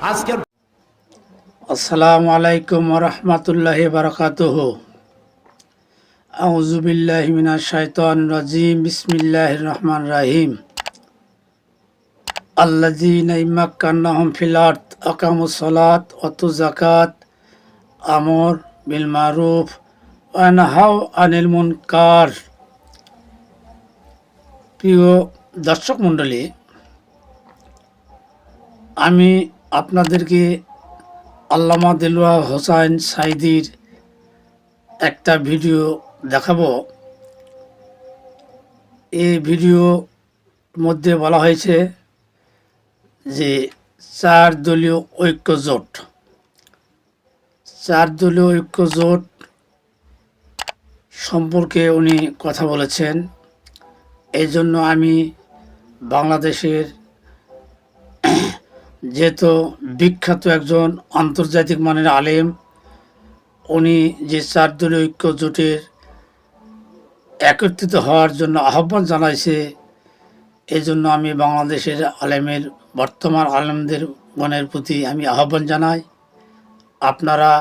আজকের আসসালামু আলাইকুম ওয়া রাহমাতুল্লাহি ওয়া বারাকাতুহু। আউযু বিল্লাহি মিনাশ শাইতানির রাজিম। বিসমিল্লাহির রহমানির রহিম। আল্লাযীনা ইম্মাক্কানাহুম ফিল আরদ আকামুস সালাত ওয়া আতুয যাকাত আমর বিল মারুফ ওয়া নাহাউ আনিল মুনকার। প্রিয় দর্শক মণ্ডলী, আমি আপনাদেরকে আল্লামা দেলোয়ার হোসাইন সাঈদীর একটা ভিডিও দেখাবো। এই ভিডিওর মধ্যে বলা হয়েছে যে চার দলীয় ঐক্য জোট সম্পর্কে উনি কথা বলেছেন। এই জন্য আমি বাংলাদেশের যেহেতু বিখ্যাত একজন আন্তর্জাতিক মানের আলেম, উনি যে চার দলীয় ঐক্য জোটের একত্রিত হওয়ার জন্য আহ্বান জানাইছে, এই জন্য আমি বাংলাদেশের বর্তমান আলেমদের গণের প্রতি আমি আহ্বান জানাই, আপনারা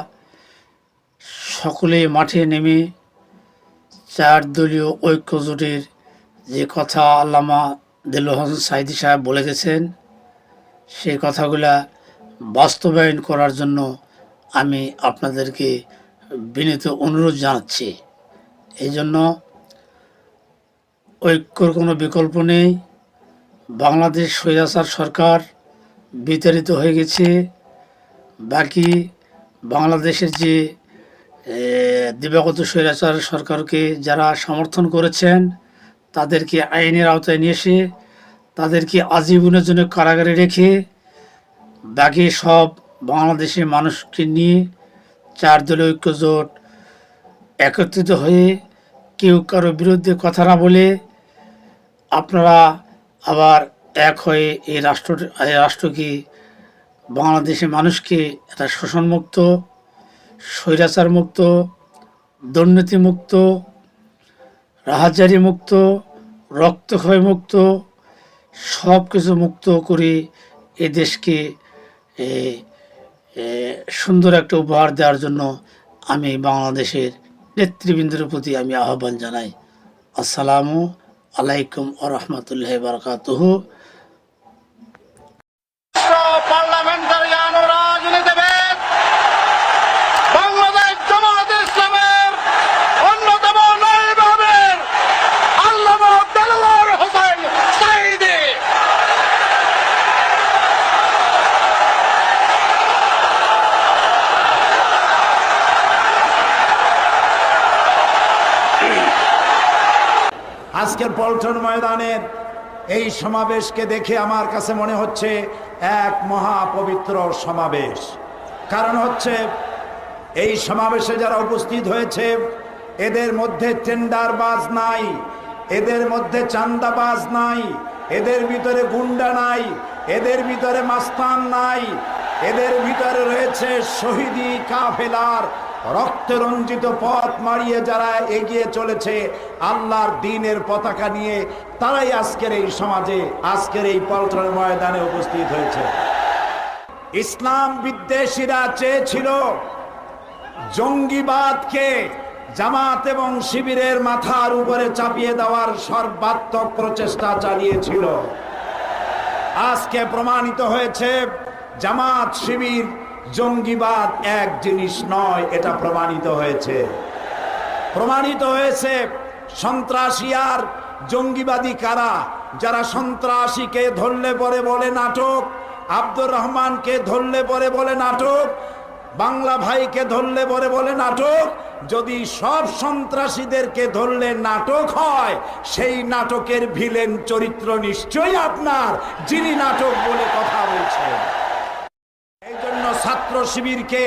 সকলে মাঠে নেমে চার দলীয় ঐক্য জোটের যে কথা আল্লামা দেলোয়ার হোসেন সাঈদী সাহেব বলে গেছেন, সেই কথাগুলা বাস্তবায়ন করার জন্য আমি আপনাদেরকে বিনীত অনুরোধ জানাচ্ছি। এই জন্য ঐক্যর কোনো বিকল্প নেই। বাংলাদেশ স্বৈরাচার সরকার বিতাড়িত হয়ে গেছে। বাকি বাংলাদেশের যে দিবাগত স্বৈরাচার সরকারকে যারা সমর্থন করেছেন, তাদেরকে আইনের আওতায় নিয়ে এসে তাদেরকে আজীবনের জন্য কারাগারে রেখে বাকি সব বাংলাদেশের মানুষকে নিয়ে চার দলীয় ঐক্য জোট একত্রিত হয়ে কেউ কারো বিরুদ্ধে কথা না বলে আপনারা আবার এক হয়ে এই রাষ্ট্রকে বাংলাদেশের মানুষকে একটা শোষণমুক্ত, স্বৈরাচার মুক্ত, দুর্নীতি মুক্ত, রাহাজারি মুক্ত, রক্তক্ষয় মুক্ত, সব কিছু মুক্ত করে এ দেশকে সুন্দর একটা উপহার দেওয়ার জন্য আমি বাংলাদেশের নেতৃবৃন্দের প্রতি আমি আহ্বান জানাই। আসসালামু আলাইকুম ওয়া রাহমাতুল্লাহি ওয়া বারাকাতুহু। পার্লামেন্টারিয়ান ও রাজনীতিবিদ বাংলাদেশ জামায়াতে ইসলামের অন্যতম নায়েব আমির আল্লামা দেলোয়ার হোসেন সাঈদী। আজকের পল্টন ময়দানের এই সমাবেশকে দেখে আমার কাছে মনে হচ্ছে এক মহাপবিত্র সমাবেশ। কারণ হচ্ছে এই সমাবেশে যারা উপস্থিত হয়েছে, এদের মধ্যে টেন্ডারবাজ নাই, এদের মধ্যে চাঁদাবাজ নাই, এদের ভিতরে গুন্ডা নাই, এদের ভিতরে মাস্তান নাই, এদের ভিতরে রয়েছে শহীদি কাফেলার রক্তরঞ্জিত পথ মারিয়ে যারা এগিয়ে চলেছে আল্লাহর দ্বীনের পতাকা নিয়ে, তারাই আজকের এই সমাজে, আজকের এই পল্টন ময়দানে উপস্থিত হয়েছে। ইসলাম বিদ্বেষীরা চেয়েছিল জঙ্গিবাদকে জামাত এবং শিবিরের মাথার উপরে চাপিয়ে দেওয়ার সর্বাত্মক প্রচেষ্টা চালিয়েছিল। আজকে প্রমাণিত হয়েছে জামাত শিবির জঙ্গিবাদ এক জিনিস নয়, এটা প্রমাণিত হয়েছে। সন্ত্রাসী আর জঙ্গিবাদী কারা? যারা সন্ত্রাসীকে ধরলে পরে বলে নাটক, আব্দুর রহমানকে ধরলে পরে বলে নাটক, বাংলা ভাইকে ধরলে পরে বলে নাটক। যদি সব সন্ত্রাসীদেরকে ধরলে নাটক হয়, সেই নাটকের ভিলেন চরিত্র নিশ্চয়ই আপনার, যিনি নাটক বলে কথা বলছেন। এই জন্য ছাত্র শিবিরকে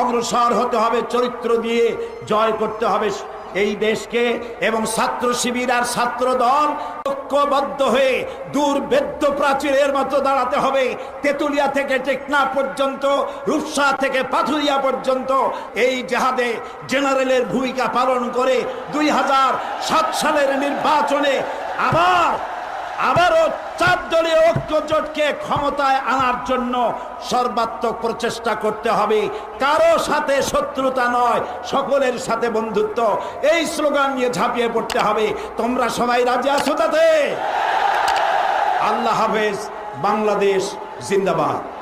অগ্রসর হতে হবে, চরিত্র দিয়ে জয় করতে হবে এই দেশকে। এবং ছাত্র শিবির আর ছাত্র দল ঐক্যবদ্ধ হয়ে দুর্ভেদ্য প্রাচীরের মতো দাঁড়াতে হবে। তেতুলিয়া থেকে টেকনাফ পর্যন্ত, রূপসা থেকে পাথুরিয়া পর্যন্ত এই জেহাদে জেনারেলের ভূমিকা পালন করে 2007 সালের নির্বাচনে আবারও চার দলীয় ঐক্য জোটকে ক্ষমতায় আনার জন্য সর্বাত্মক প্রচেষ্টা করতে হবে। কারো সাথে শত্রুতা নয়, সকলের সাথে বন্ধুত্ব, এই স্লোগান নিয়ে ঝাঁপিয়ে পড়তে হবে। তোমরা সবাই রাজি আছো তাতে? আল্লাহ হাফেজ। বাংলাদেশ জিন্দাবাদ।